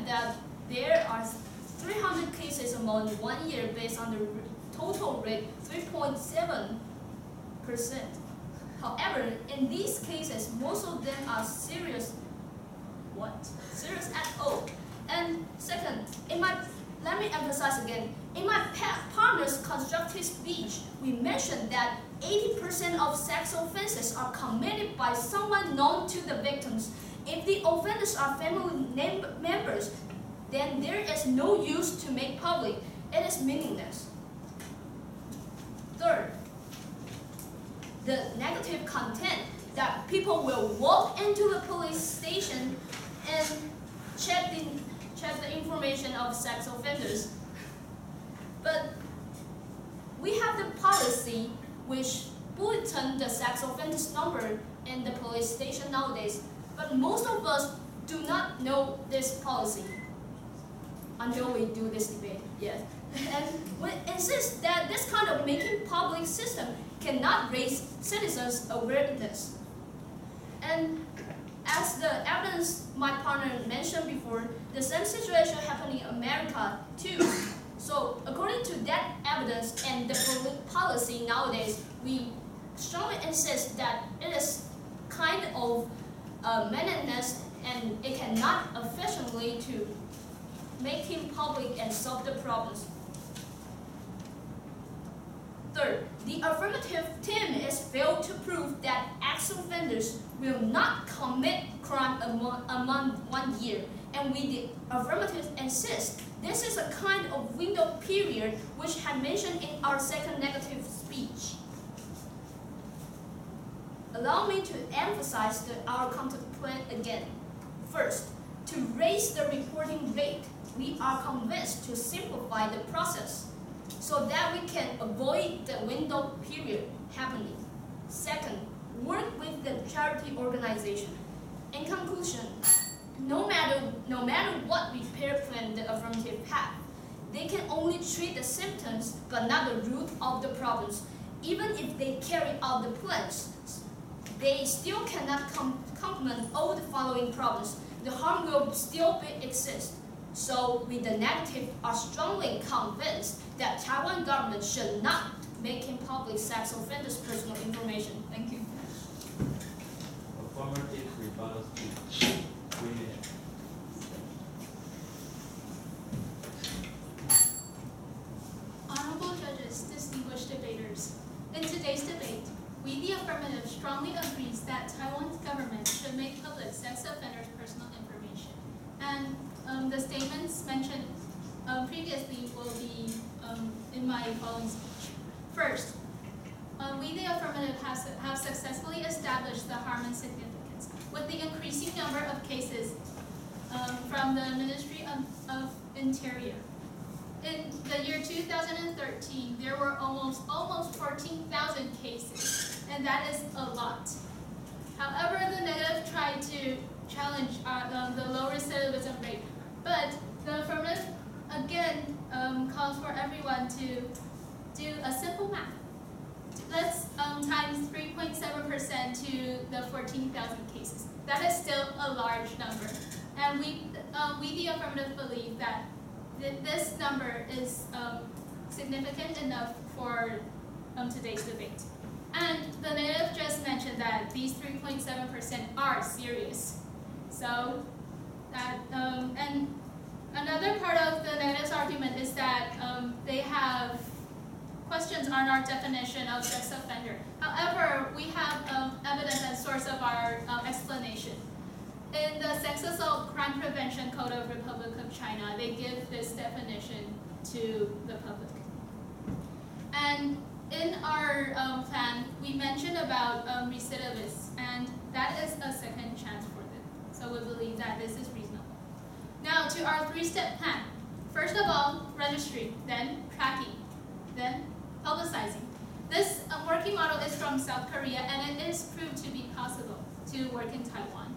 said that there are 300 cases among 1 year based on the total rate 3.7%. However, in these cases, most of them are serious. Serious at all. And second, let me emphasize again, in my partner's constructive speech, we mentioned that 80% of sex offenses are committed by someone known to the victims. If the offenders are family members, then there is no use to make public. It is meaningless. Third, the negative content that people will walk into the police station and check the information of sex offenders. But we have the policy which bulletin the sex offenders number in the police station nowadays. But most of us do not know this policy until we do this debate. Yes. And we insist that this kind of making public system cannot raise citizens' awareness. And as the evidence my partner mentioned before, the same situation happened in America too. So according to that evidence and the policy nowadays, we strongly insist that it is kind of meaningless and it cannot efficiently to make him public and solve the problems. Third, the affirmative team has failed to prove that ex-offenders will not commit crime among 1 year, and we the affirmative insist this is a kind of window period which had mentioned in our second negative speech. Allow me to emphasize our counterpoint again. First, to raise the reporting rate, we are convinced to simplify the process so that we can avoid the window period happening. Second, work with the charity organization. In conclusion, no matter what repair plan the affirmative have, they can only treat the symptoms but not the root of the problems. Even if they carry out the plans, they still cannot complement all the following problems. The harm will still exist. So we the negative are strongly convinced that Taiwan government should not make in public sex offenders' personal information. Thank you. Affirmative rebuttal speech. 3 minutes. Honorable judges, distinguished debaters, in today's debate, we the affirmative strongly agrees that Taiwan's government should make public sex offenders' personal information. And the statements mentioned previously will be in my following speech. First, we the affirmative have successfully established the harm and significance with the increasing number of cases from the Ministry of Interior. In the year 2013, there were almost 14,000 cases, and that is a lot. However, the negative tried to challenge the low recidivism rate, but the affirmative again calls for everyone to do a simple math. Let's times 3.7% to the 14,000 cases. That is still a large number, and we the affirmative believe that this number is significant enough for today's debate. And the negative just mentioned that these 3.7% are serious. So that and another part of the negative's argument is that they have questions on our definition of sex offender. However, we have evidence as source of our explanation. In the Sex Assault Crime Prevention Code of Republic of China, they give this definition to the public. And in our plan, we mentioned about recidivists, and that is a second chance for them. So we believe that this is reasonable. Now to our 3-step plan. First of all, registry, then tracking, then publicizing. This working model is from South Korea, and it is proved to be possible to work in Taiwan.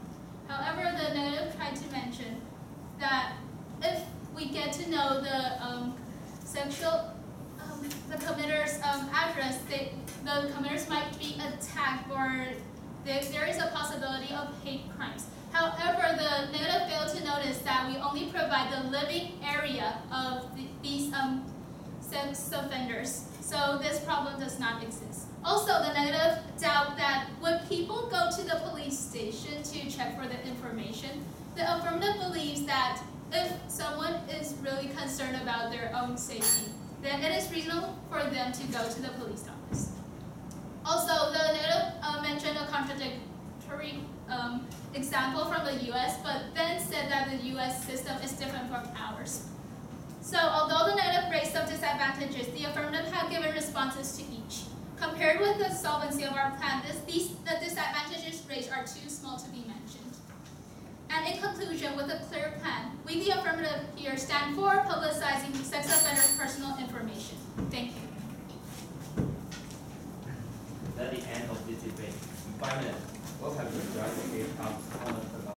However, the negative tried to mention that if we get to know the committer's address, the committers might be attacked, or there is a possibility of hate crimes. However, the negative failed to notice that we only provide the living area of these sex offenders. So this problem does not exist. Also, the negative doubt that when people go to the police station to check for the information, the affirmative believes that if someone is really concerned about their own safety, then it is reasonable for them to go to the police office. Also, the negative mentioned a contradictory example from the US, but then said that the US system is different from ours. So although the negative raised some disadvantages, the affirmative had given responses to each. Compared with the solvency of our plan, the disadvantages raised are too small to be mentioned. And in conclusion, with a clear plan, we the affirmative here stand for publicizing sex offenders' personal information. Thank you. That's the end of this debate. In 5 minutes, what have you done to get out on the